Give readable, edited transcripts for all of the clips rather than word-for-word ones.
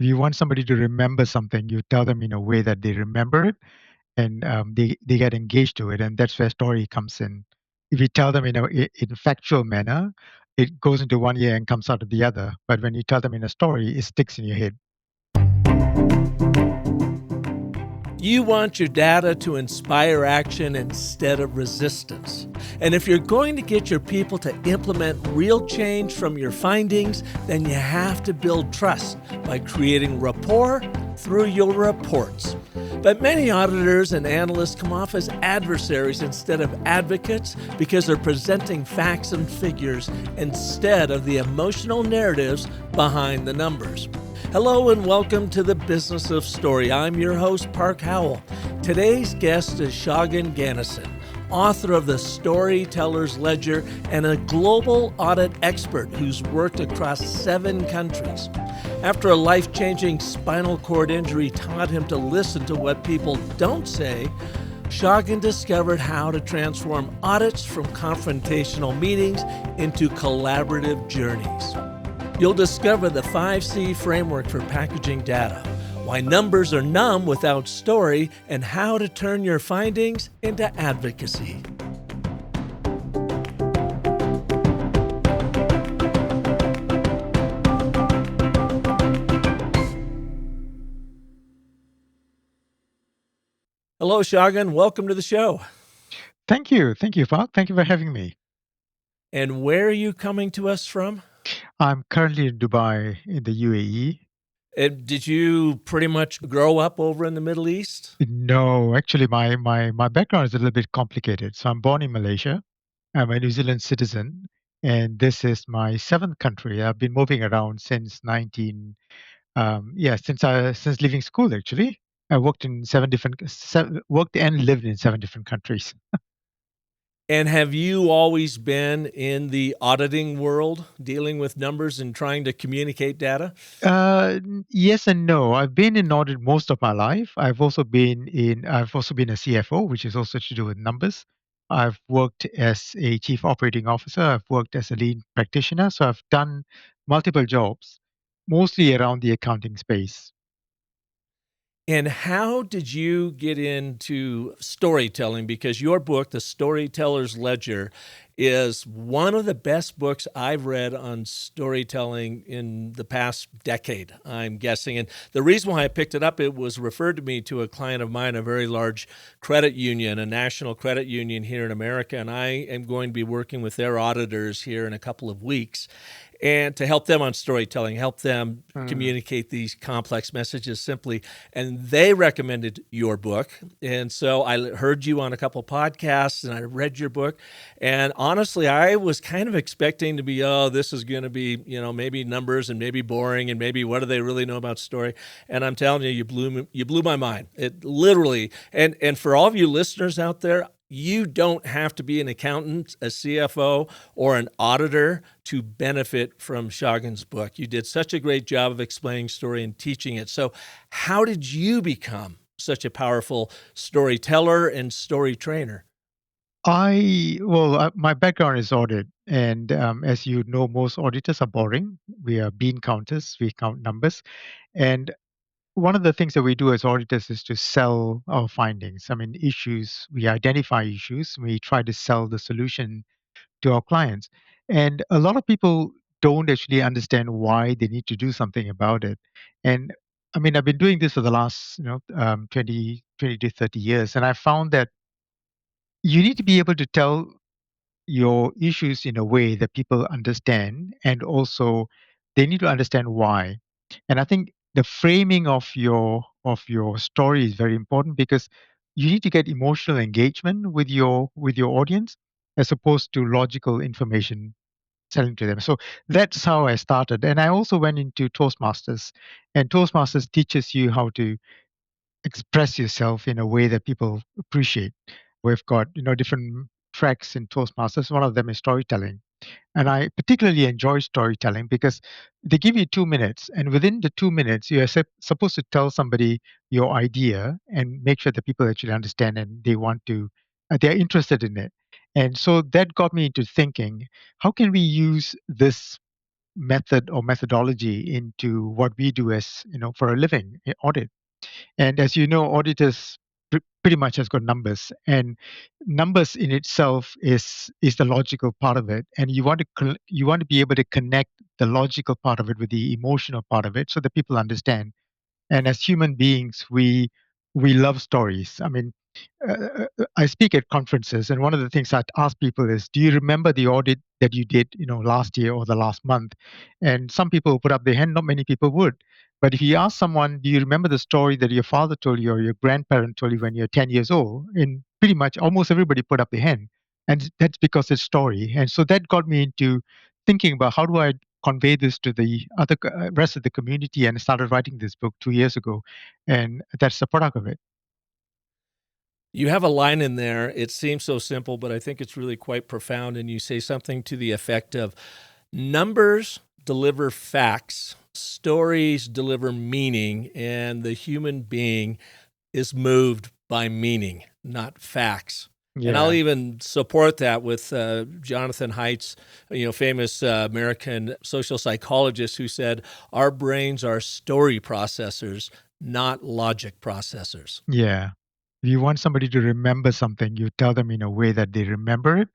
If you want somebody to remember something, you tell them in a way that they remember it, and they get engaged to it, and that's where story comes in. If you tell them in factual manner, it goes into one ear and comes out of the other. But when you tell them in a story, it sticks in your head. You want your data to inspire action instead of resistance. And if you're going to get your people to implement real change from your findings, then you have to build trust by creating rapport through your reports. But many auditors and analysts come off as adversaries instead of advocates because they're presenting facts and figures instead of the emotional narratives behind the numbers. Hello and welcome to the Business of Story. I'm your host, Park Howell. Today's guest is Shagen Ganason, author of the Storyteller's Ledger and a global audit expert who's worked across 7 countries. After a life-changing spinal cord injury taught him to listen to what people don't say, Shagen discovered how to transform audits from confrontational meetings into collaborative journeys. You'll discover the 5C framework for packaging data, why numbers are numb without story, and how to turn your findings into advocacy. Hello, Shagen. Welcome to the show. Thank you, Park. Thank you for having me. And where are you coming to us from? I'm currently in Dubai, in the UAE. Did you pretty much grow up over in the Middle East? No, actually, my background is a little bit complicated. So I'm born in Malaysia. I'm a New Zealand citizen, and this is my 7th country. I've been moving around since since leaving school. Actually, I worked in worked and lived in 7 different countries. And have you always been in the auditing world, dealing with numbers and trying to communicate data? Yes and no. I've been in audit most of my life. I've also been a CFO, which is also to do with numbers. I've worked as a chief operating officer. I've worked as a lean practitioner. So I've done multiple jobs, mostly around the accounting space. And how did you get into storytelling? Because your book, The Storyteller's Ledger, is one of the best books I've read on storytelling in the past decade, I'm guessing. And the reason why I picked it up, it was referred to me to a client of mine, a very large credit union, a national credit union here in America. And I am going to be working with their auditors here in a couple of weeks and to help them on storytelling, help them communicate these complex messages simply. And they recommended your book. And so I heard you on a couple podcasts and I read your book. And honestly, I was kind of expecting to be, this is going to be, maybe numbers and maybe boring and maybe what do they really know about story? And I'm telling you, you blew my mind. It literally, and for all of you listeners out there, you don't have to be an accountant, a CFO, or an auditor to benefit from Shagen's book. You did such a great job of explaining story and teaching it. So how did you become such a powerful storyteller and story trainer? My background is audit, and as you know, most auditors are boring. We are bean counters. We count numbers, and one of the things that we do as auditors is to sell our findings. I mean, issues, we identify issues, we try to sell the solution to our clients. And a lot of people don't actually understand why they need to do something about it. And I mean, I've been doing this for the last, 20 to 30 years, and I found that you need to be able to tell your issues in a way that people understand, and also they need to understand why. And I think the framing of your story is very important because you need to get emotional engagement with your audience as opposed to logical information selling to them. So that's how I started. And I also went into Toastmasters, and Toastmasters teaches you how to express yourself in a way that people appreciate. We've got, different tracks in Toastmasters. One of them is storytelling. And I particularly enjoy storytelling because they give you 2 minutes, and within the 2 minutes, you are supposed to tell somebody your idea and make sure that people actually understand and they're interested in it. And so that got me into thinking, how can we use this method or methodology into what we do as for a living, audit. And as you know, auditors pretty much has got numbers, and numbers in itself is the logical part of it. And you want to be able to connect the logical part of it with the emotional part of it, so that people understand. And as human beings, we love stories. I mean, I speak at conferences, and one of the things I'd ask people is, "Do you remember the audit that you did, last year or the last month?" And some people put up their hand. Not many people would. But if you ask someone, "Do you remember the story that your father told you or your grandparent told you when you're 10 years old?" And pretty much almost everybody put up their hand, and that's because it's story. And so that got me into thinking about how do I convey this to the other rest of the community, and I started writing this book 2 years ago, and that's the product of it. You have a line in there. It seems so simple, but I think it's really quite profound. And you say something to the effect of numbers deliver facts, stories deliver meaning, and the human being is moved by meaning, not facts. And I'll Yeah. even support that with Jonathan Haidt's, famous American social psychologist, who said, "Our brains are story processors, not logic processors." Yeah. If you want somebody to remember something, you tell them in a way that they remember it,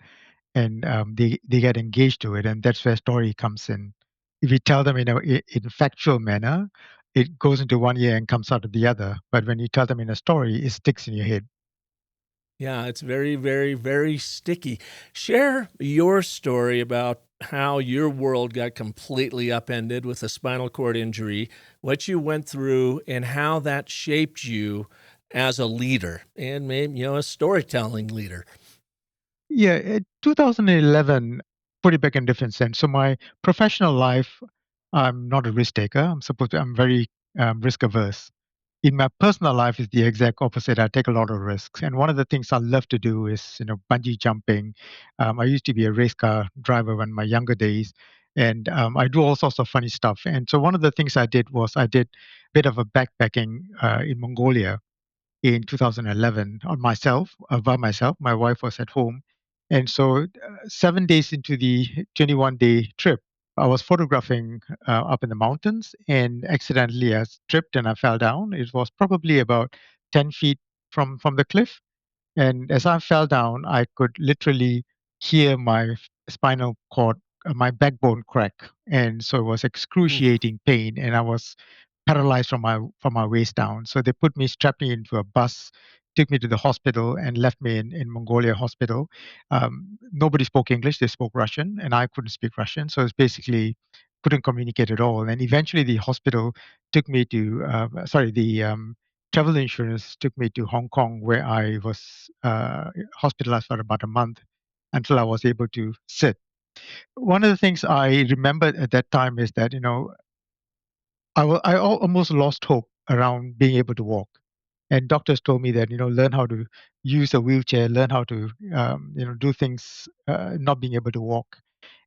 and they get engaged to it, and that's where story comes in. If you tell them in factual manner, it goes into one ear and comes out of the other. But when you tell them in a story, it sticks in your head. Yeah, it's very, very, very sticky. Share your story about how your world got completely upended with a spinal cord injury, what you went through, and how that shaped you as a leader and maybe, a storytelling leader. Yeah, 2011 put it back in a different sense. So my professional life, I'm not a risk taker. I'm very risk averse. In my personal life, is the exact opposite. I take a lot of risks, and one of the things I love to do is bungee jumping. I used to be a race car driver in my younger days, and I do all sorts of funny stuff. And so one of the things I did was I did a bit of a backpacking in Mongolia in 2011 on myself, by myself. My wife was at home. And so 7 days into the 21-day trip, I was photographing up in the mountains, and accidentally I tripped and I fell down. It was probably about 10 feet from the cliff. And as I fell down, I could literally hear my spinal cord, my backbone crack. And so it was Oof. excruciating pain, and I was paralyzed from my waist down. So they put me, strapped me into a bus, took me to the hospital, and left me in Mongolia hospital. Nobody spoke English; they spoke Russian, and I couldn't speak Russian. So it's basically couldn't communicate at all. And eventually, the hospital took me to, sorry, the travel insurance took me to Hong Kong, where I was hospitalized for about a month until I was able to sit. One of the things I remember at that time is that I almost lost hope around being able to walk, and doctors told me that learn how to use a wheelchair, learn how to do things, not being able to walk.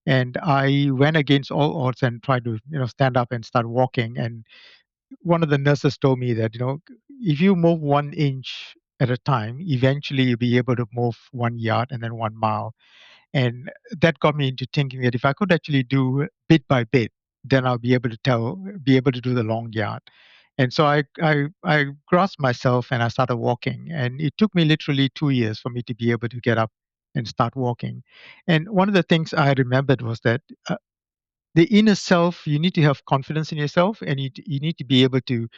And I went against all odds and tried to stand up and start walking. And one of the nurses told me that if you move 1 inch at a time, eventually you'll be able to move 1 yard and then 1 mile. And that got me into thinking that if I could actually do bit by bit, then I'll be able to do the long yard. And so I grasped myself and I started walking. And it took me literally 2 years for me to be able to get up and start walking. And one of the things I remembered was that the inner self, you need to have confidence in yourself, and you need to be able to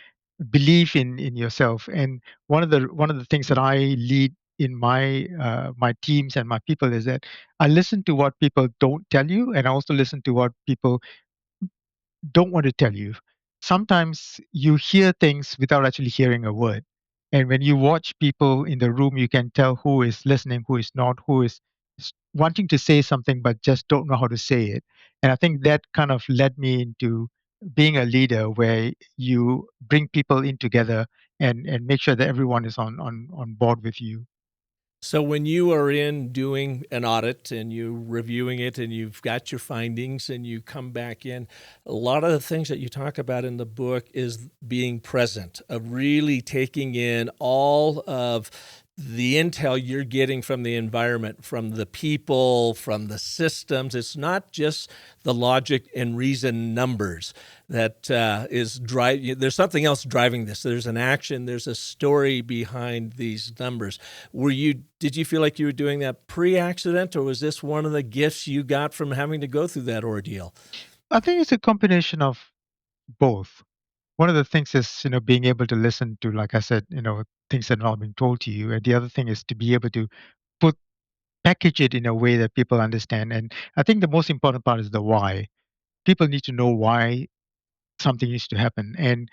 believe in yourself. And one of the things that I lead in my teams and my people is that I listen to what people don't tell you, and I also listen to what people don't want to tell you. Sometimes you hear things without actually hearing a word. And when you watch people in the room, you can tell who is listening, who is not, who is wanting to say something but just don't know how to say it. And I think that kind of led me into being a leader where you bring people in together and make sure that everyone is on board with you. So when you are in doing an audit and you're reviewing it and you've got your findings and you come back in, a lot of the things that you talk about in the book is being present, of really taking in all of the intel you're getting from the environment, from the people, from the systems. It's not just the logic and reason numbers that is driving. There's something else driving this. There's an action. There's a story behind these numbers. Did you feel like you were doing that pre-accident, or was this one of the gifts you got from having to go through that ordeal? I think it's a combination of both. One of the things is, being able to listen to, like I said, things that are not being told to you. And the other thing is to be able to put package it in a way that people understand. And I think the most important part is the why. People need to know why something needs to happen. And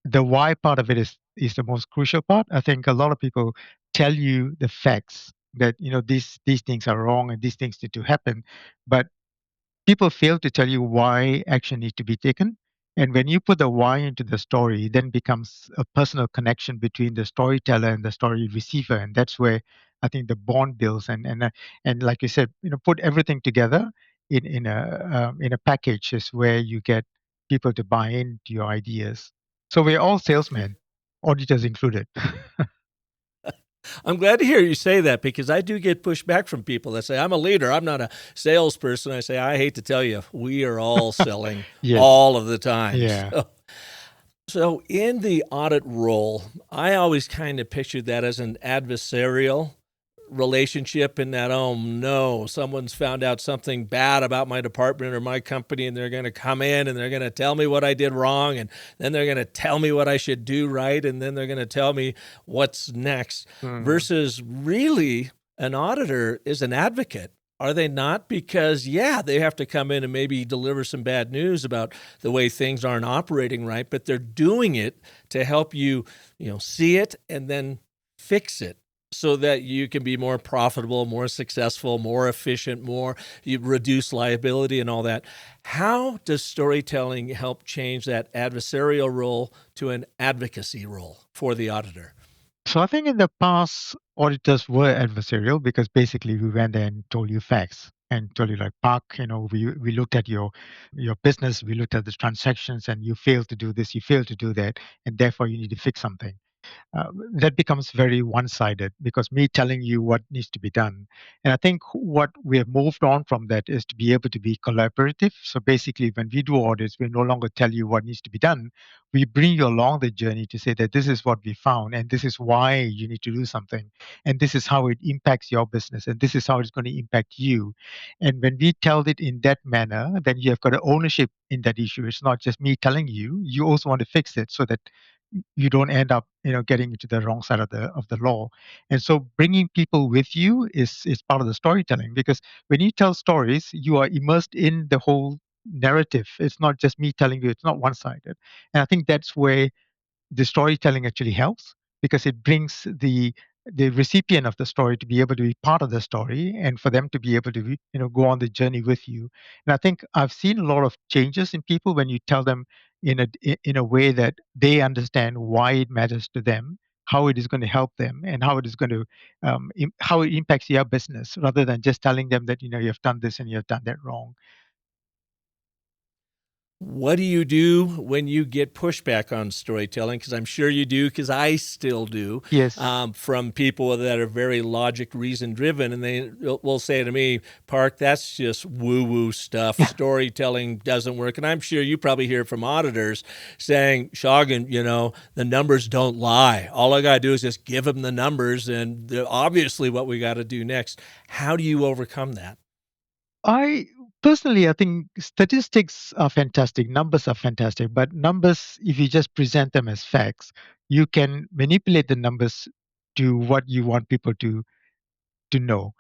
the why part of it is the most crucial part. I think a lot of people tell you the facts that these things are wrong and these things need to happen, but people fail to tell you why action needs to be taken. And when you put the why into the story, then becomes a personal connection between the storyteller and the story receiver, and that's where I think the bond builds. And like you said, put everything together in a package is where you get people to buy into your ideas. So we're all salesmen, auditors included. I'm glad to hear you say that, because I do get pushback from people that say, I'm a leader, I'm not a salesperson. I say, I hate to tell you, we are all selling Yes. all of the time. Yeah. So in the audit role, I always kind of pictured that as an adversarial relationship, in that, oh no, someone's found out something bad about my department or my company, and they're going to come in and they're going to tell me what I did wrong, and then they're going to tell me what I should do right, and then they're going to tell me what's next. Mhm. Versus really, an auditor is an advocate. Are they not? Because, yeah, they have to come in and maybe deliver some bad news about the way things aren't operating right, but they're doing it to help you, see it and then fix it, so that you can be more profitable, more successful, more efficient, you reduce liability and all that. How does storytelling help change that adversarial role to an advocacy role for the auditor? So I think in the past, auditors were adversarial because basically we went there and told you facts and told you like, Park, we looked at your business, we looked at the transactions, and you failed to do this, you failed to do that, and therefore you need to fix something. That becomes very one-sided because me telling you what needs to be done. And I think what we have moved on from that is to be able to be collaborative. So basically, when we do audits, we no longer tell you what needs to be done. We bring you along the journey to say that this is what we found, and this is why you need to do something, and this is how it impacts your business, and this is how it's going to impact you. And when we tell it in that manner, then you have got an ownership in that issue. It's not just me telling you; you also want to fix it so that you don't end up getting into the wrong side of the law. And so bringing people with you is part of the storytelling, because when you tell stories you are immersed in the whole narrative. It's not just me telling you, it's not one-sided. And I think that's where the storytelling actually helps, because it brings the recipient of the story to be able to be part of the story, and for them to be able to go on the journey with you. And I think I've seen a lot of changes in people when you tell them in a way that they understand why it matters to them, how it is going to help them, and how it is going to how it impacts your business, rather than just telling them that you've done this and you've done that wrong. What do you do when you get pushback on storytelling? Because I'm sure you do, because I still do, Yes. from people that are very logic, reason driven. And they will say to me, Park, that's just woo woo stuff. Storytelling doesn't work. And I'm sure you probably hear from auditors saying, Shagen, the numbers don't lie. All I got to do is just give them the numbers, and they're obviously what we got to do next. How do you overcome that? I personally, I think statistics are fantastic, numbers are fantastic, but numbers, if you just present them as facts, you can manipulate the numbers to what you want people to know.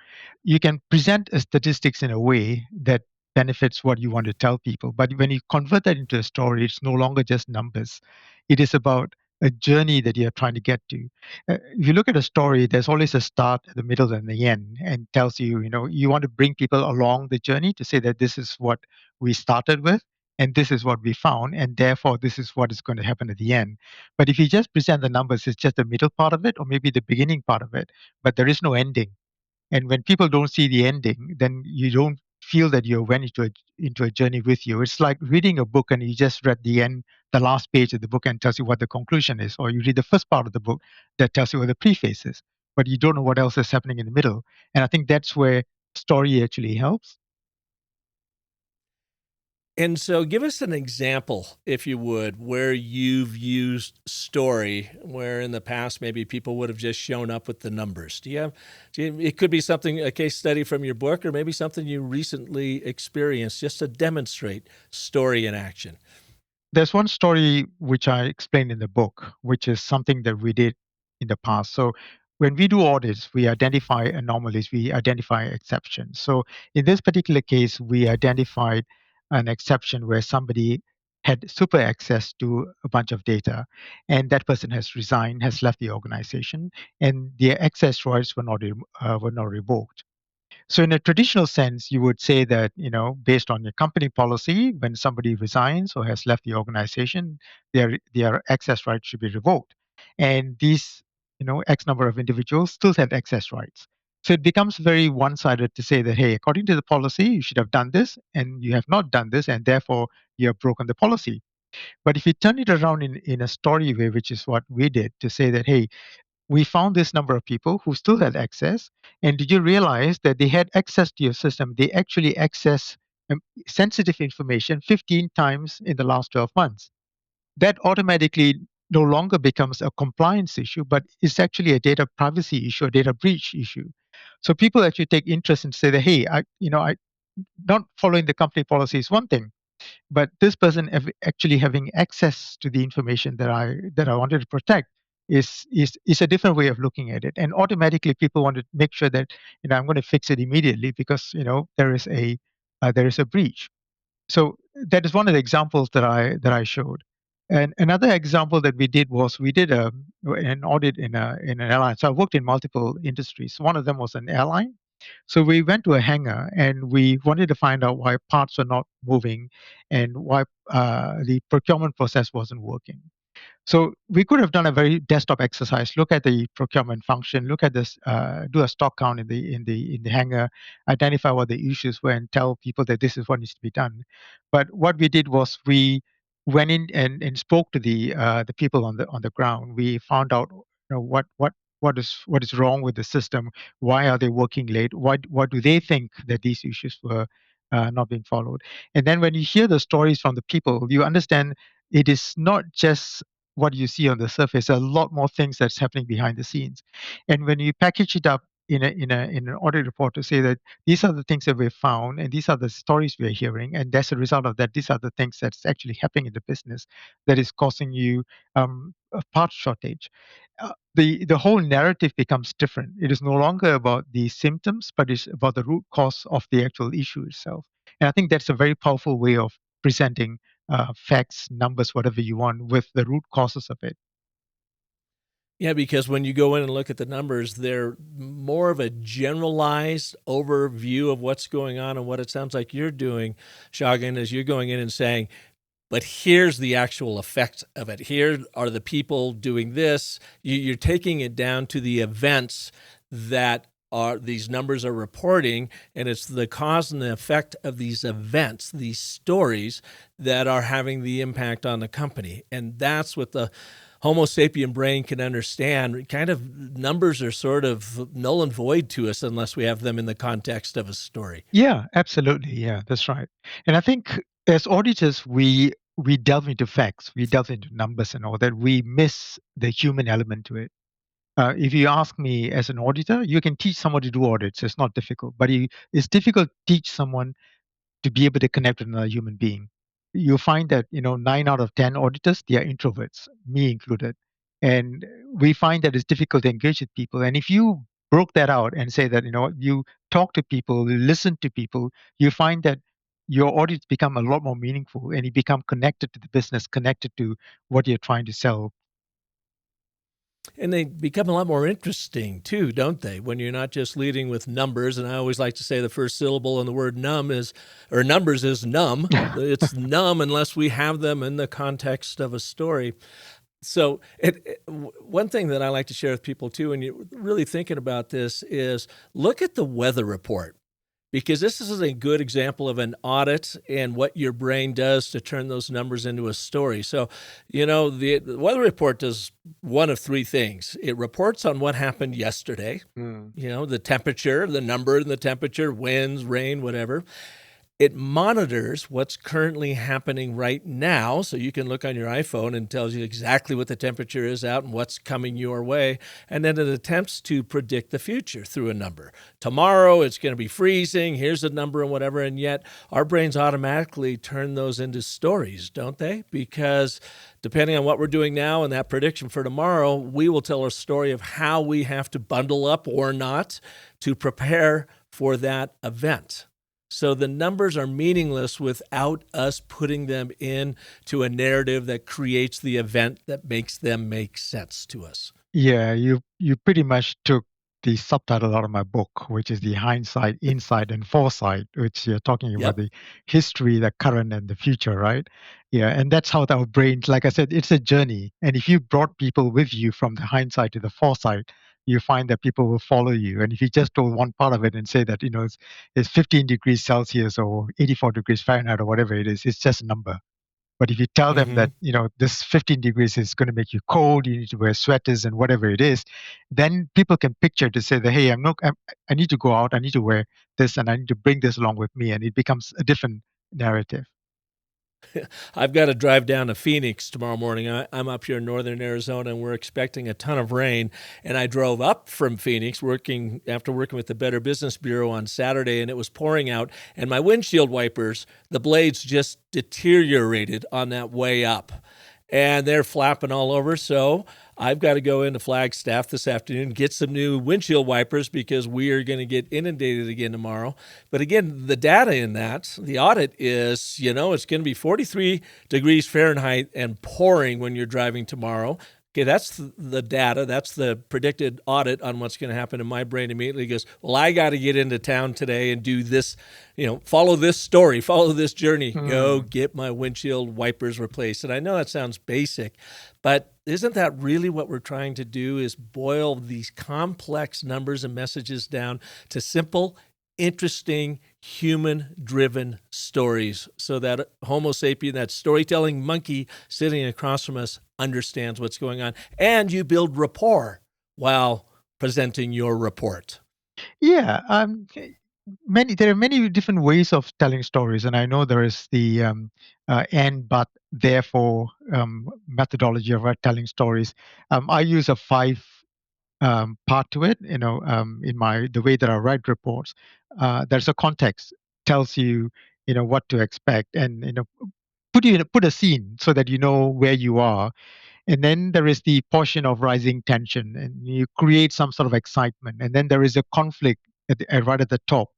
You can present a statistics in a way that benefits what you want to tell people. But when you convert that into a story, it's no longer just numbers. It is about a journey that you're trying to get to. If you look at a story, there's always a start, the middle, and the end, and tells you, you want to bring people along the journey to say that this is what we started with, and this is what we found, and therefore this is what is going to happen at the end. But if you just present the numbers, it's just the middle part of it, or maybe the beginning part of it, but there is no ending. And when people don't see the ending, then you don't feel that you went into a journey with you. It's like reading a book and you just read the end, the last page of the book, and tells you what the conclusion is, or you read the first part of the book that tells you what the preface is. but you don't know what else is happening in the middle. And I think that's where story actually helps. And so give us an example, if you would, where you've used story, where in the past maybe people would have just shown up with the numbers. It could be something, a case study from your book, or maybe something you recently experienced just to demonstrate story in action. There's one story which I explained in the book, which is something that we did in the past. So when we do audits, we identify anomalies, we identify exceptions. So in this particular case, we identified an exception where somebody had super access to a bunch of data, and that person has resigned, has left the organization, and their access rights were not revoked. So in a traditional sense, you would say that, based on your company policy, when somebody resigns or has left the organization, their access rights should be revoked. And these, X number of individuals still have access rights. So it becomes very one-sided to say that, hey, according to the policy, you should have done this, and you have not done this, and therefore you have broken the policy. But if you turn it around in a story way, which is what we did, to say that, hey, we found this number of people who still had access. And did you realize that they had access to your system? They actually access sensitive information 15 times in the last 12 months. That automatically no longer becomes a compliance issue, but it's actually a data privacy issue, a data breach issue. So people actually take interest and say that, hey, I not following the company policy is one thing, but this person actually having access to the information that I wanted to protect is a different way of looking at it. And automatically people want to make sure that, I'm going to fix it immediately because, there is a breach. So that is one of the examples that I showed. And another example that we did was we did an audit in an airline. So I worked in multiple industries. One of them was an airline. So we went to a hangar and we wanted to find out why parts were not moving and why the procurement process wasn't working. So we could have done a very desktop exercise. Look at the procurement function. Look at this. Do a stock count in the hangar. Identify what the issues were, and tell people that this is what needs to be done. But what we did was we went in and spoke to the people on the ground. We found out, what is wrong with the system. Why are they working late? What do they think that these issues were not being followed? And then when you hear the stories from the people, you understand it is not just what you see on the surface. A lot more things that's happening behind the scenes. And when you package it up in an audit report to say that these are the things that we've found and these are the stories we're hearing, and as a result of that, these are the things that's actually happening in the business that is causing you a part shortage. The whole narrative becomes different. It is no longer about the symptoms, but it's about the root cause of the actual issue itself. And I think that's a very powerful way of presenting facts, numbers, whatever you want, with the root causes of it. Yeah, because when you go in and look at the numbers, they're more of a generalized overview of what's going on. And what it sounds like you're doing, Shagen, is you're going in and saying, but here's the actual effect of it. Here are the people doing this. You're taking it down to the events that are these numbers are reporting, and it's the cause and the effect of these events, these stories that are having the impact on the company. And that's what the Homo sapien brain can understand. Kind of numbers are sort of null and void to us unless we have them in the context of a story. Yeah, absolutely. Yeah, that's right. And I think as auditors, we delve into facts, we delve into numbers and all that. We miss the human element to it. If you ask me as an auditor, you can teach someone to do audits. It's not difficult, but it's difficult to teach someone to be able to connect with another human being. You'll find that 9 out of 10 auditors, they are introverts, me included, and we find that it's difficult to engage with people. And if you broke that out and say that you talk to people, you listen to people, you find that your audits become a lot more meaningful, and you become connected to the business, connected to what you're trying to sell. And they become a lot more interesting too, don't they? When you're not just leading with numbers. And I always like to say the first syllable in the word numbers is numb. It's numb unless we have them in the context of a story. So one thing that I like to share with people too, when you're really thinking about this, is look at the weather report. because this is a good example of an audit and what your brain does to turn those numbers into a story. So, the weather report does one of three things. It reports on what happened yesterday, Mm. the temperature, the number and the temperature, winds, rain, whatever. It monitors what's currently happening right now. So you can look on your iPhone and tells you exactly what the temperature is out and what's coming your way. And then it attempts to predict the future through a number. Tomorrow it's going to be freezing. Here's a number and whatever. And yet our brains automatically turn those into stories, don't they? Because depending on what we're doing now and that prediction for tomorrow, we will tell a story of how we have to bundle up or not to prepare for that event. So the numbers are meaningless without us putting them into a narrative that creates the event that makes them make sense to us. Yeah, you pretty much took the subtitle out of my book, which is the hindsight, insight, and foresight, which you're talking about Yep. the history, the current, and the future, right? Yeah, and that's how our brains, like I said, it's a journey. And if you brought people with you from the hindsight to the foresight, you find that people will follow you. And if you just told one part of it and say that, it's 15 degrees Celsius or 84 degrees Fahrenheit or whatever it is, it's just a number. But if you tell them Mm-hmm. that, this 15 degrees is going to make you cold, you need to wear sweaters and whatever it is, then people can picture to say that, hey, I need to go out, I need to wear this, and I need to bring this along with me. And it becomes a different narrative. I've got to drive down to Phoenix tomorrow morning. I'm up here in northern Arizona, and we're expecting a ton of rain. And I drove up from Phoenix after working with the Better Business Bureau on Saturday, and it was pouring out. And my windshield wipers, the blades just deteriorated on that way up. And they're flapping all over. So I've got to go into Flagstaff this afternoon, get some new windshield wipers because we are going to get inundated again tomorrow. But again, the data in that, the audit is, it's going to be 43 degrees Fahrenheit and pouring when you're driving tomorrow. Okay, that's the data. That's the predicted audit on what's going to happen. And my brain immediately goes, well, I got to get into town today and do this, follow this story, follow this journey, go Hmm. get my windshield wipers replaced. And I know that sounds basic, but isn't that really what we're trying to do is boil these complex numbers and messages down to simple, interesting, human-driven stories so that Homo sapien, that storytelling monkey sitting across from us, understands what's going on. And you build rapport while presenting your report. Yeah, there are many different ways of telling stories, and I know there is the and but therefore methodology of telling stories. I use a five part to it. In the way that I write reports, there's a context tells you what to expect, and put a scene so that you know where you are, and then there is the portion of rising tension, and you create some sort of excitement. And then there is a conflict right at the top.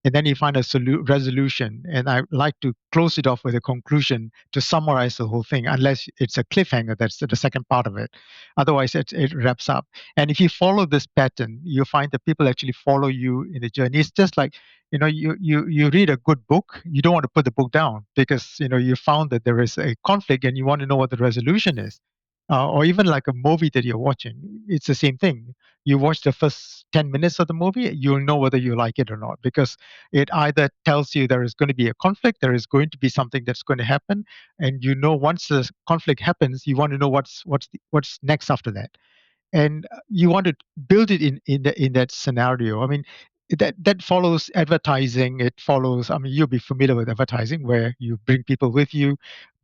And then you find a resolution. And I like to close it off with a conclusion to summarize the whole thing, unless it's a cliffhanger, that's the second part of it. Otherwise, it wraps up. And if you follow this pattern, you find that people actually follow you in the journey. It's just like, you read a good book, you don't want to put the book down because, you found that there is a conflict and you want to know what the resolution is, or even like a movie that you're watching. It's the same thing. You watch the first 10 minutes of the movie, you'll know whether you like it or not, because it either tells you there is going to be a conflict, there is going to be something that's going to happen, and once the conflict happens, you want to know what's next after that, and you want to build it in that scenario. I mean, that follows advertising. It follows. I mean, you'll be familiar with advertising, where you bring people with you.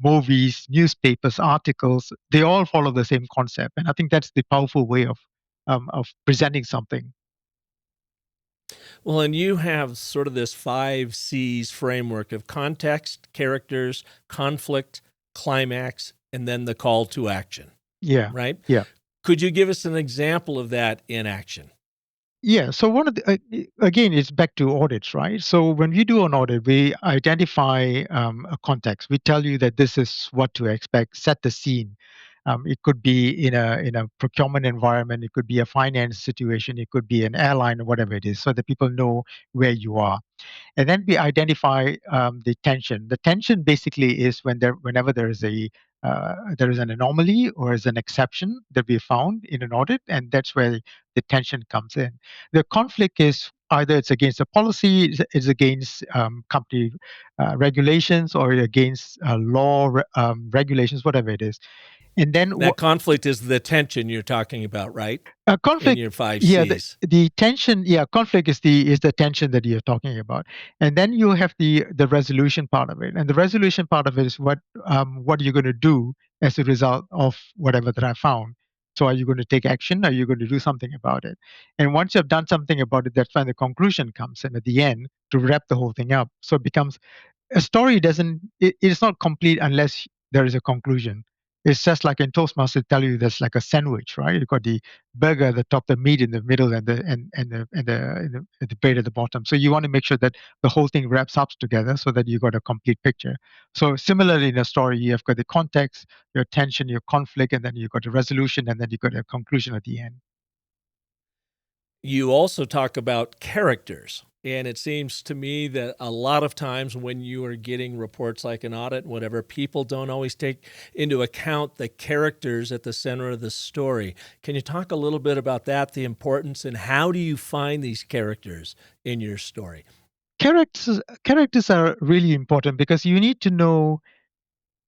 Movies, newspapers, articles, they all follow the same concept, and I think that's the powerful way of presenting something. Well, and you have sort of this 5 C's framework of context, characters, conflict, climax, and then the call to action, Yeah, right? yeah. Could you give us an example of that in action? Yeah. So one of the again, it's back to audits, right? So when we do an audit, we identify a context. We tell you that this is what to expect. Set the scene. It could be in a procurement environment. It could be a finance situation. It could be an airline or whatever it is, so that people know where you are. And then we identify the tension. The tension basically is whenever there is an anomaly or is an exception that we found in an audit, and that's where the tension comes in. The conflict is either it's against a policy, it's against company regulations, or against law regulations, whatever it is. And then That conflict is the tension you're talking about, right? In conflict, your five yeah, C's. the tension, yeah, conflict is the tension that you're talking about. And then you have the resolution part of it, and the resolution part of it is what are you going to do as a result of whatever that I found. So are you going to take action? Are you going to do something about it? And once you've done something about it, that's when the conclusion comes, and at the end, to wrap the whole thing up. So it becomes a story doesn't it's not complete unless there is a conclusion. It's just like in Toastmasters tell you there's like a sandwich, right? You've got the burger at the top, the meat in the middle, and the bread at the bottom. So you want to make sure that the whole thing wraps up together so that you got a complete picture. So similarly in a story, you've got the context, your tension, your conflict, and then you've got a resolution, and then you've got a conclusion at the end. You also talk about characters. And it seems to me that a lot of times when you are getting reports like an audit, whatever, people don't always take into account the characters at the center of the story. Can you talk a little bit about that, the importance, and how do you find these characters in your story? Characters are really important because you need to know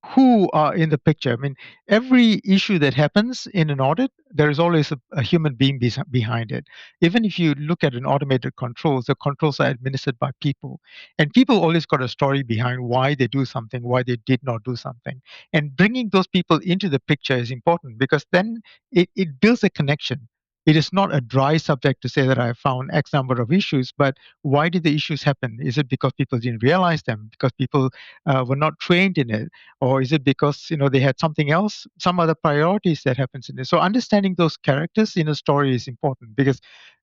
who are in the picture. I mean, every issue that happens in an audit, there is always a human being behind it. Even if you look at an automated controls, the controls are administered by people. And people always got a story behind why they do something, why they did not do something. And bringing those people into the picture is important because then it builds a connection. It is not a dry subject to say that I found X number of issues, but why did the issues happen? Is it because people didn't realize them? Because people were not trained in it? Or is it because they had something else, some other priorities that happens in it? So understanding those characters in a story is important because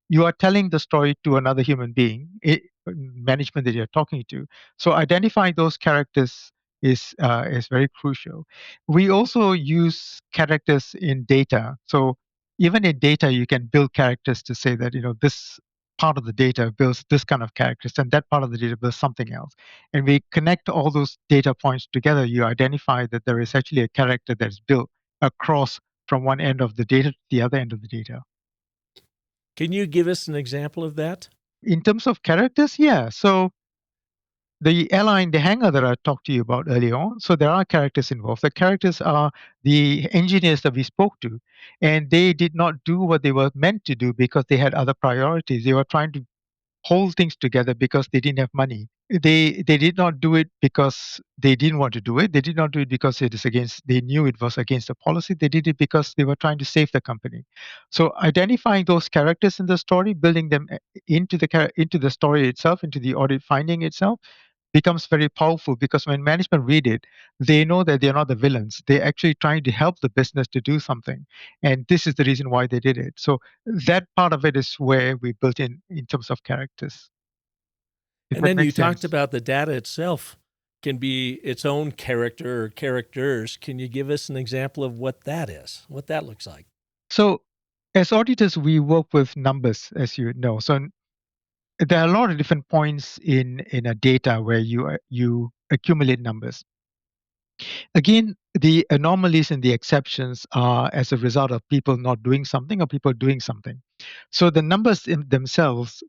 you are telling the story to another human being, management that you're talking to. So identifying those characters is very crucial. We also use characters in data. So even in data, you can build characters to say that this part of the data builds this kind of characters, and that part of the data builds something else. And we connect all those data points together. You identify that there is actually a character that's built across from one end of the data to the other end of the data. Can you give us an example of that? In terms of characters, yeah. So the airline, the hangar that I talked to you about earlier on, so there are characters involved. The characters are the engineers that we spoke to, and they did not do what they were meant to do because they had other priorities. They were trying to hold things together because they didn't have money. They did not do it because they didn't want to do it. They did not do it because it is against. They knew it was against the policy. They did it because they were trying to save the company. So identifying those characters in the story, building them into the story itself, into the audit finding itself, becomes very powerful because when management read it, they know that they're not the villains. They're actually trying to help the business to do something. And this is the reason why they did it. So that part of it is where we built in terms of characters. If And that then you makes talked sense. about the data itself can be its own character or characters. Can you give us an example of what that is, what that looks like? So as auditors, we work with numbers, as you know. So there are a lot of different points in a data where you accumulate numbers. Again, the anomalies and the exceptions are as a result of people not doing something or people doing something. So the numbers in themselves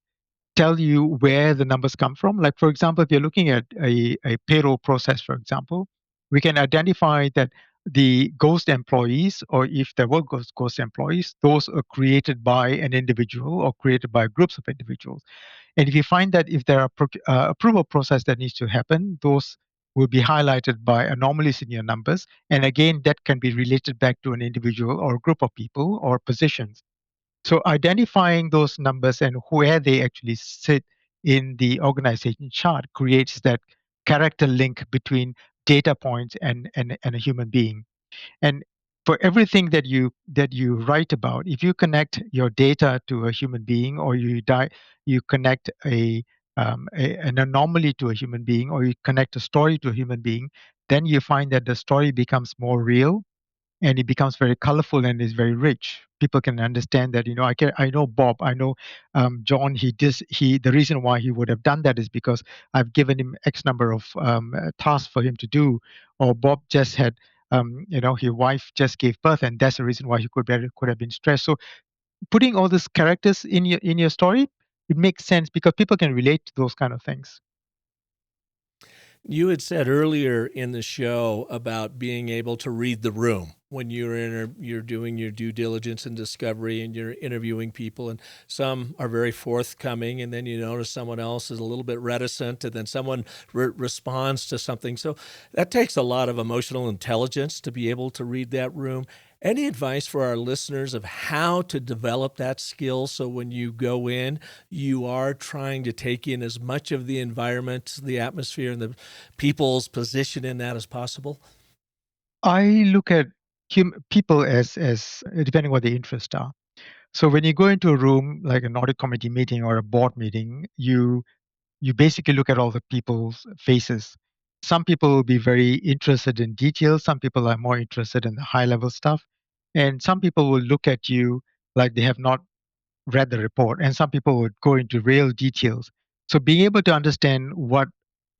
tell you where the numbers come from. Like, for example, if you're looking at a payroll process, for example, we can identify that the ghost employees, or if there were ghost employees, those are created by an individual or created by groups of individuals. And if you find that if there are approval process that needs to happen, those will be highlighted by anomalies in your numbers. And again, that can be related back to an individual or a group of people or positions. So identifying those numbers and where they actually sit in the organization chart creates that character link between data points and a human being. And for everything that you write about, if you connect your data to a human being, or you connect an anomaly to a human being, or you connect a story to a human being, then you find that the story becomes more real, and it becomes very colorful and is very rich. People can understand that. I know Bob. I know John. The reason why he would have done that is because I've given him X number of tasks for him to do, or Bob just had. His wife just gave birth, and that's the reason why he could have been stressed. So, putting all these characters in your story it makes sense because people can relate to those kind of things. You had said earlier in the show about being able to read the room when you're doing your due diligence and discovery and you're interviewing people, and some are very forthcoming, and then you notice someone else is a little bit reticent, and then someone responds to something. So that takes a lot of emotional intelligence to be able to read that room. Any advice for our listeners of how to develop that skill so when you go in, you are trying to take in as much of the environment, the atmosphere, and the people's position in that as possible? I look at people as depending what the interests are. So when you go into a room like an audit committee meeting or a board meeting, you basically look at all the people's faces. Some people will be very interested in details. Some people are more interested in the high level stuff, and some people will look at you like they have not read the report, and some people would go into real details. So being able to understand what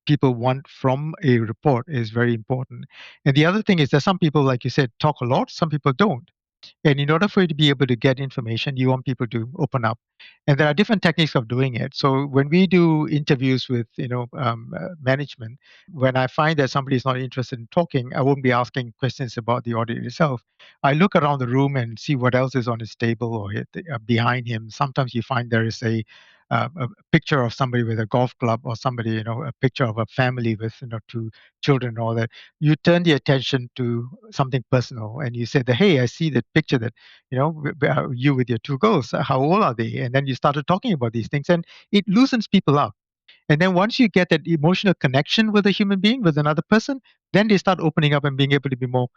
people want from a report is very important. And the other thing is that some people, like you said, talk a lot, some people don't. And in order for you to be able to get information, you want people to open up. And there are different techniques of doing it. So when we do interviews with management, when I find that somebody is not interested in talking, I won't be asking questions about the audit itself. I look around the room and see what else is on his table or behind him. Sometimes you find there is a picture of somebody with a golf club, or somebody, a picture of a family with two children, and all that. You turn the attention to something personal, and you say that, hey, I see that picture that you with your two girls, how old are they? And then you started talking about these things, and it loosens people up. And then once you get that emotional connection with a human being, with another person, then they start opening up and being able to be more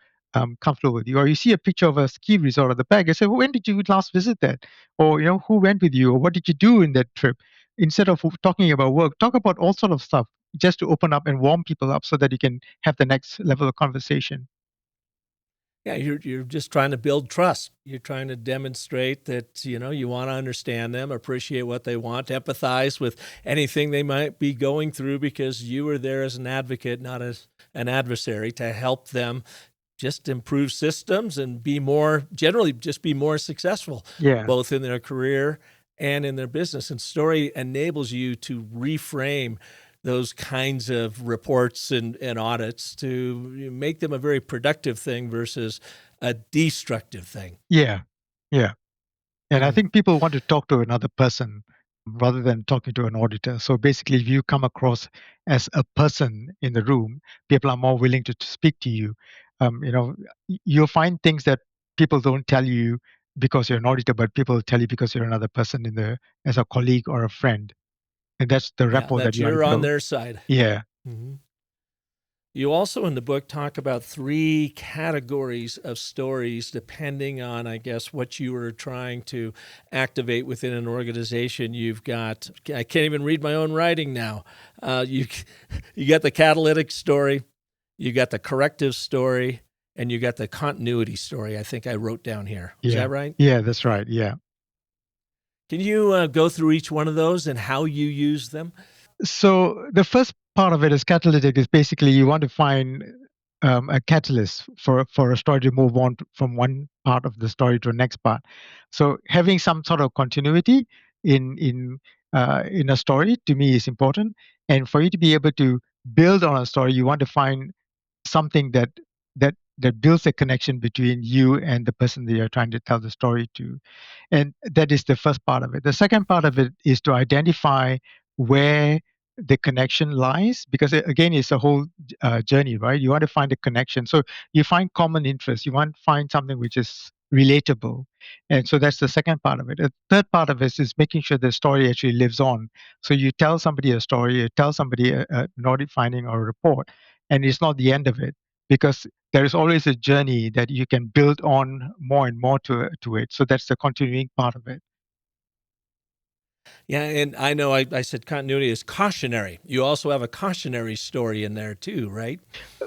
comfortable with you. Or you see a picture of a ski resort at the back, and say, well, when did you last visit that? Or who went with you, or what did you do in that trip? Instead of talking about work, talk about all sort of stuff, just to open up and warm people up so that you can have the next level of conversation. Yeah, you're just trying to build trust. You're trying to demonstrate that you want to understand them, appreciate what they want, empathize with anything they might be going through, because you are there as an advocate, not as an adversary, to help them just improve systems and be more successful, Yeah. both in their career and in their business. And Story enables you to reframe those kinds of reports and audits to make them a very productive thing versus a destructive thing. Yeah. Yeah. And I Mm. think people want to talk to another person rather than talking to an auditor. So basically, if you come across as a person in the room, people are more willing to speak to you. You'll find things that people don't tell you because you're an auditor, but people tell you because you're another person as a colleague or a friend. And that's the Yeah, rapport that that you want to you're on build. their side. Yeah. Mhm. You also in the book talk about three categories of stories depending on, I guess, what you were trying to activate within an organization. You've got, I can't even read my own writing now. You got the catalytic story, you got the corrective story, and you got the continuity story. I think I wrote down here. Is Yeah. that right? Yeah, that's right. Yeah. Can you go through each one of those and how you use them? So the first part of it is catalytic. Is basically you want to find a catalyst for a story to move on from one part of the story to the next part. So having some sort of continuity in a story, to me, is important. And for you to be able to build on a story, you want to find something that builds a connection between you and the person that you're trying to tell the story to. And that is the first part of it. The second part of it is to identify where the connection lies, because again, it's a whole journey, right? You want to find a connection. So you find common interests. You want to find something which is relatable. And so that's the second part of it. The third part of it is making sure the story actually lives on. So you tell somebody a story, you tell somebody an audit finding or a report, and it's not the end of it, because there is always a journey that you can build on more and more to it. So that's the continuing part of it. Yeah, and I know I said continuity is cautionary. You also have a cautionary story in there too, right?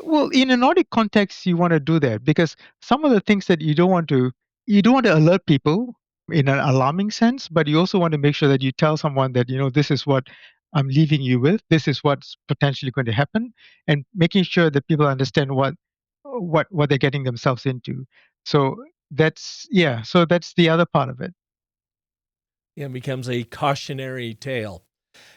Well, in an audit context, you want to do that because some of the things that you don't want to alert people in an alarming sense, but you also want to make sure that you tell someone that, this is what I'm leaving you with. This is what's potentially going to happen, and making sure that people understand what they're getting themselves into. So that's, yeah. So that's the other part of it. and becomes a cautionary tale.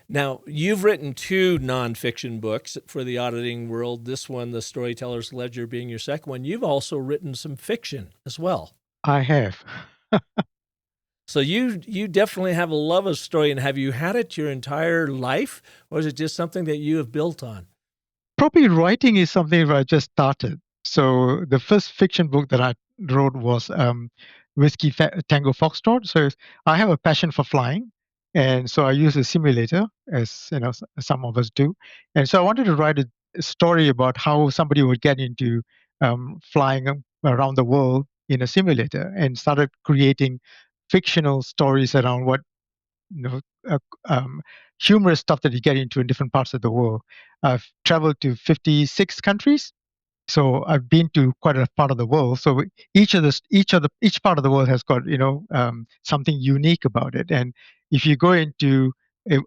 Now, you've written two nonfiction books for the auditing world. This one, The Storyteller's Ledger, being your second one. You've also written some fiction as well. I have. So you definitely have a love of story. And have you had it your entire life, or is it just something that you have built on? Probably writing is something that I just started. So the first fiction book that I wrote was Tango Foxtrot. So I have a passion for flying, and so I use a simulator, as some of us do. And so I wanted to write a story about how somebody would get into flying around the world in a simulator, and started creating fictional stories around what you know, uh, um, humorous stuff that you get into in different parts of the world. I've traveled to 56 countries, so I've been to quite a part of the world. So each part of the world has got something unique about it. And if you go into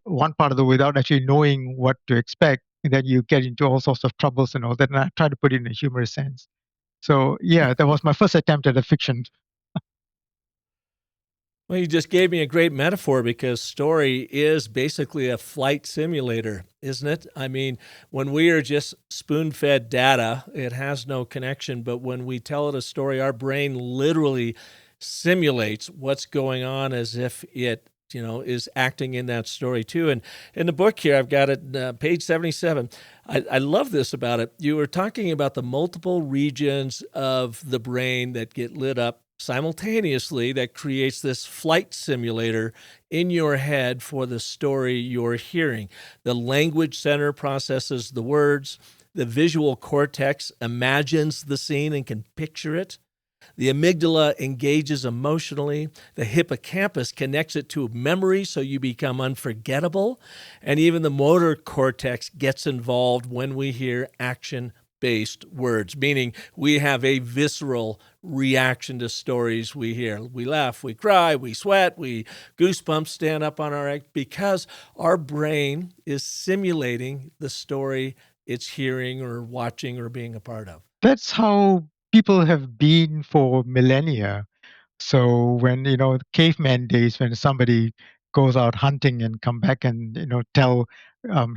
one part of the world without actually knowing what to expect, then you get into all sorts of troubles and all that. And I try to put it in a humorous sense. So yeah, that was my first attempt at a fiction. Well, you just gave me a great metaphor because story is basically a flight simulator, isn't it? I mean, when we are just spoon fed data, it has no connection. But when we tell it a story, our brain literally simulates what's going on as if it is acting in that story too. And in the book here, I've got it, page 77. I love this about it. You were talking about the multiple regions of the brain that get lit up simultaneously that creates this flight simulator in your head for the story you're hearing. The language center processes the words. The visual cortex imagines the scene and can picture it. The amygdala engages emotionally. The hippocampus connects it to memory so you become unforgettable. And even the motor cortex gets involved when we hear action-based words, meaning we have a visceral reaction to stories we hear. We laugh, we cry, we sweat, we goosebumps stand up on our egg because our brain is simulating the story it's hearing or watching or being a part of. That's how people have been for millennia. So when caveman days, when somebody goes out hunting and come back and tell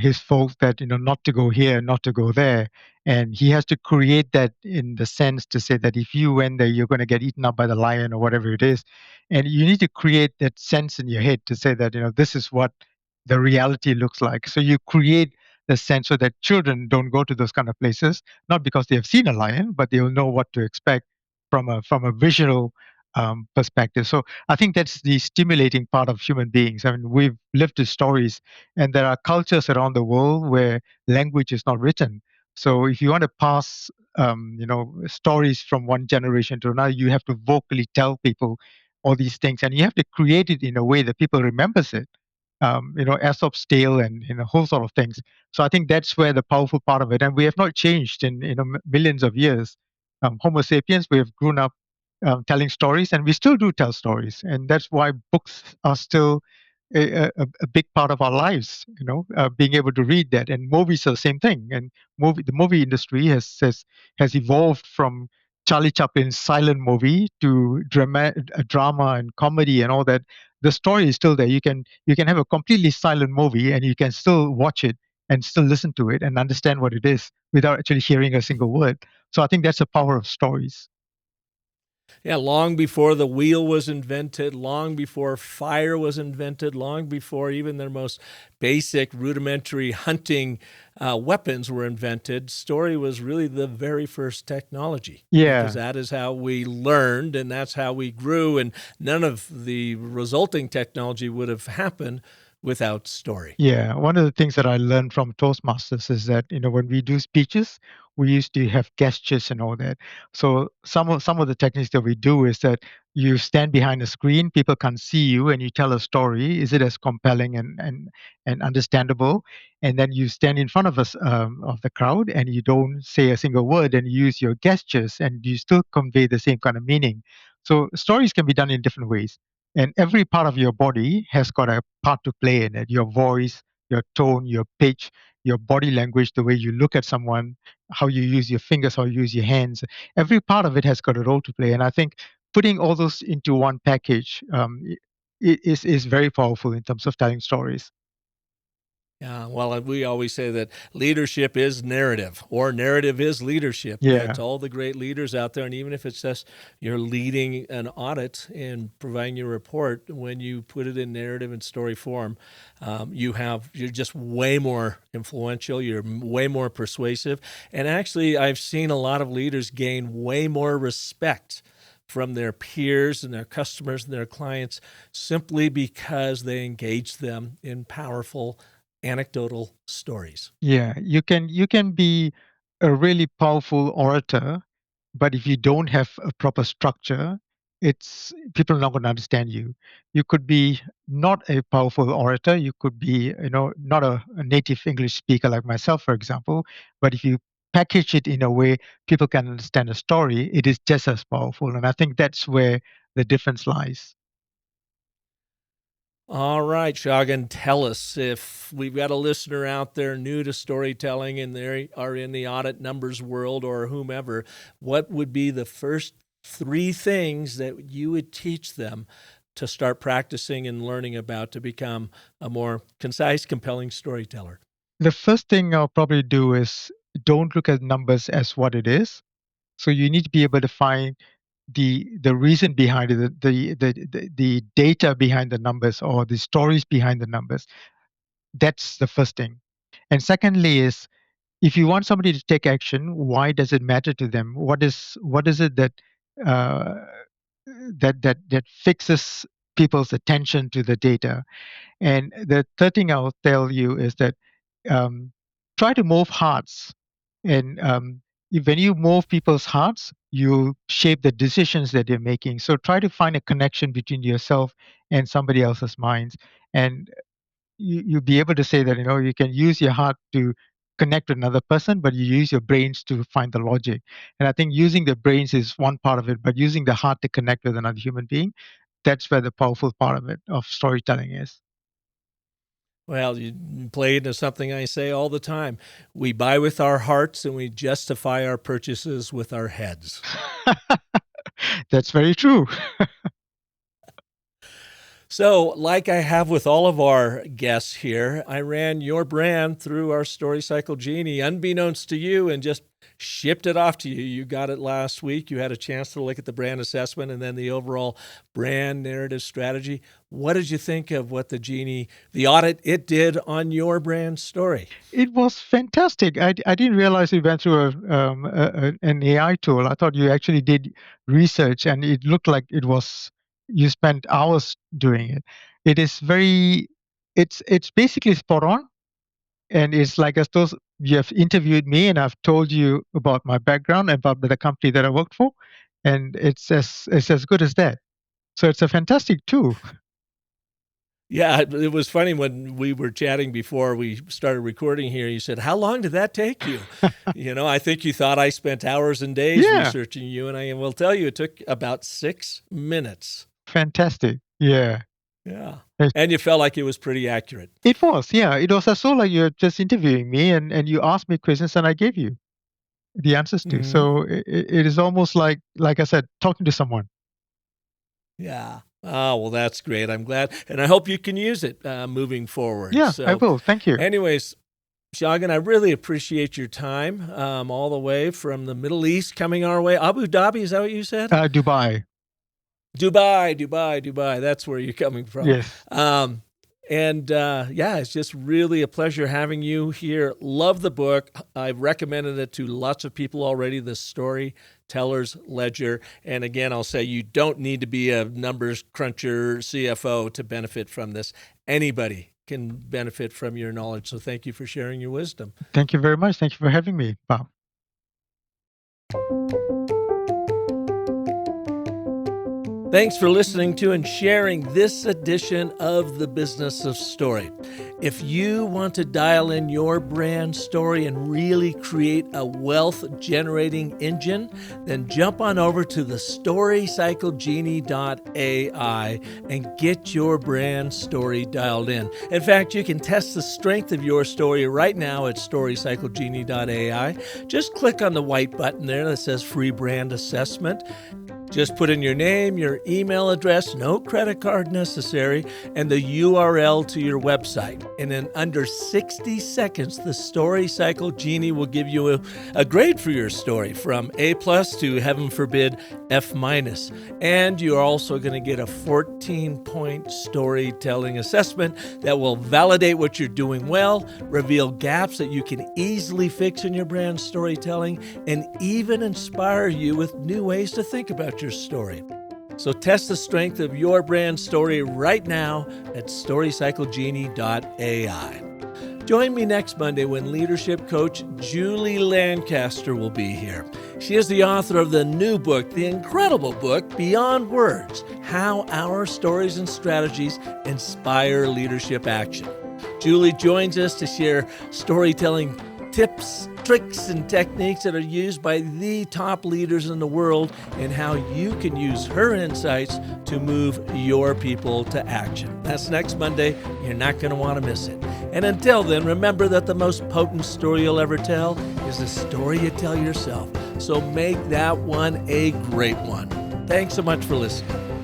his folks that not to go here, not to go there, and he has to create that in the sense to say that if you went there, you're going to get eaten up by the lion or whatever it is, and you need to create that sense in your head to say that this is what the reality looks like. So you create the sense so that children don't go to those kind of places, not because they have seen a lion, but they'll know what to expect from a visual perspective. So I think that's the stimulating part of human beings. I mean, we've lived the stories, and there are cultures around the world where language is not written. So if you want to pass, stories from one generation to another, you have to vocally tell people all these things, and you have to create it in a way that people remembers it. Aesop's tale and whole sort of things. So I think that's where the powerful part of it, and we have not changed in millions of years. Homo sapiens, we have grown up telling stories, and we still do tell stories, and that's why books are still a big part of our lives. Being able to read that, and movies are the same thing. And the movie industry has evolved from Charlie Chaplin's silent movie to drama and comedy and all that. The story is still there. You can have a completely silent movie, and you can still watch it and still listen to it and understand what it is without actually hearing a single word. So I think that's the power of stories. Yeah, long before the wheel was invented, long before fire was invented, long before even their most basic rudimentary hunting weapons were invented, story was really the very first technology. Because Yeah. that is how we learned and that's how we grew. And none of the resulting technology would have happened without story. Yeah, one of the things that I learned from Toastmasters is that when we do speeches, we used to have gestures and all that. So some of the techniques that we do is that you stand behind a screen, people can't see you, and you tell a story. Is it as compelling and understandable? And then you stand in front of us of the crowd, and you don't say a single word, and you use your gestures, and you still convey the same kind of meaning. So stories can be done in different ways. And every part of your body has got a part to play in it. Your voice, your tone, your pitch, your body language, the way you look at someone, how you use your fingers, how you use your hands. Every part of it has got a role to play. And I think putting all those into one package is very powerful in terms of telling stories. Yeah, well, we always say that leadership is narrative, or narrative is leadership. Yeah. To all the great leaders out there, and even if it's just you're leading an audit and providing your report, when you put it in narrative and story form, you're just way more influential. You're way more persuasive, and actually, I've seen a lot of leaders gain way more respect from their peers and their customers and their clients simply because they engage them in powerful anecdotal stories. Yeah, you can be a really powerful orator, but if you don't have a proper structure, it's people are not going to understand you. You could be not a powerful orator. You could be, not a native English speaker like myself, for example. But if you package it in a way people can understand a story, it is just as powerful. And I think that's where the difference lies. All right, Shagen, tell us if we've got a listener out there new to storytelling and they are in the audit numbers world or whomever, what would be the first three things that you would teach them to start practicing and learning about to become a more concise, compelling storyteller? The first thing I'll probably do is don't look at numbers as what it is. So you need to be able to find the reason behind it, the data behind the numbers or the stories behind the numbers. That's the first thing. And secondly is if you want somebody to take action, why does it matter to them? What is it that uh, that fixes people's attention to the data? And the third thing I'll tell you is that um, try to move hearts. And when you move people's hearts, you shape the decisions that they're making. So try to find a connection between yourself and somebody else's minds. And you'll be able to say that, you can use your heart to connect with another person, but you use your brains to find the logic. And I think using the brains is one part of it, but using the heart to connect with another human being, that's where the powerful part of it, of storytelling is. Well, you play into something I say all the time. We buy with our hearts and we justify our purchases with our heads. That's very true. So, like I have with all of our guests here, I ran your brand through our StoryCycle Genie, unbeknownst to you, and just shipped it off to you. You got it last week. You had a chance to look at the brand assessment and then the overall brand narrative strategy. What did you think of what the audit it did on your brand story? It was fantastic. I didn't realize you went through an AI tool. I thought you actually did research, and it looked like you spent hours doing it. It is very, it's basically spot on, and it's like as though you have interviewed me, and I've told you about my background and about the company that I worked for, and it's as good as that. So it's a fantastic tool. Yeah, it was funny when we were chatting before we started recording here. You said, "How long did that take you?" I think you thought I spent hours and days Yeah, researching you, and I will tell you it took about 6 minutes. fantastic. Yeah. Yeah. And you felt like it was pretty accurate. It was, yeah. It was as though like you're just interviewing me and you asked me questions and I gave you the answers to. Mhm. So it is almost like I said, talking to someone. Yeah. Oh, well, that's great. I'm glad. And I hope you can use it moving forward. Yeah, I So, will. Thank you. anyways, Shagan, I really appreciate your time all the way from the Middle East coming our way. Abu Dhabi, is that what you said? Dubai. Dubai. That's where you're coming from. Yes. Um, yeah, it's just really a pleasure having you here. Love the book. I've recommended it to lots of people already, The Storyteller's Ledger. And again, I'll say you don't need to be a numbers cruncher CFO to benefit from this. Anybody can benefit from your knowledge. So thank you for sharing your wisdom. Thank you very much. Thank you for having me, Bob. Thanks for listening to and sharing this edition of The Business of Story. If you want to dial in your brand story and really create a wealth generating engine, then jump on over to the StoryCycleGenie.ai and get your brand story dialed in. In fact, you can test the strength of your story right now at StoryCycleGenie.ai. Just click on the white button there that says Free Brand Assessment. Just put in your name, your email address, no credit card necessary, and the URL to your website. And in under 60 seconds, the StoryCycle Genie will give you a grade for your story, from A+ to, heaven forbid, F-. And you're also going to get a 14-point storytelling assessment that will validate what you're doing well, reveal gaps that you can easily fix in your brand storytelling, and even inspire you with new ways to think about your story. So test the strength of your brand story right now at StoryCycleGenie.ai. Join me next Monday when leadership coach Julie Lancaster will be here. She is the author of the new book, the incredible book, Beyond Words: How Our Stories and Strategies Inspire Leadership Action. Julie joins us to share storytelling tips, tricks, and techniques that are used by the top leaders in the world, and how you can use her insights to move your people to action. That's next Monday. You're not going to want to miss it. And until then, remember that the most potent story you'll ever tell is the story you tell yourself. So make that one a great one. Thanks so much for listening.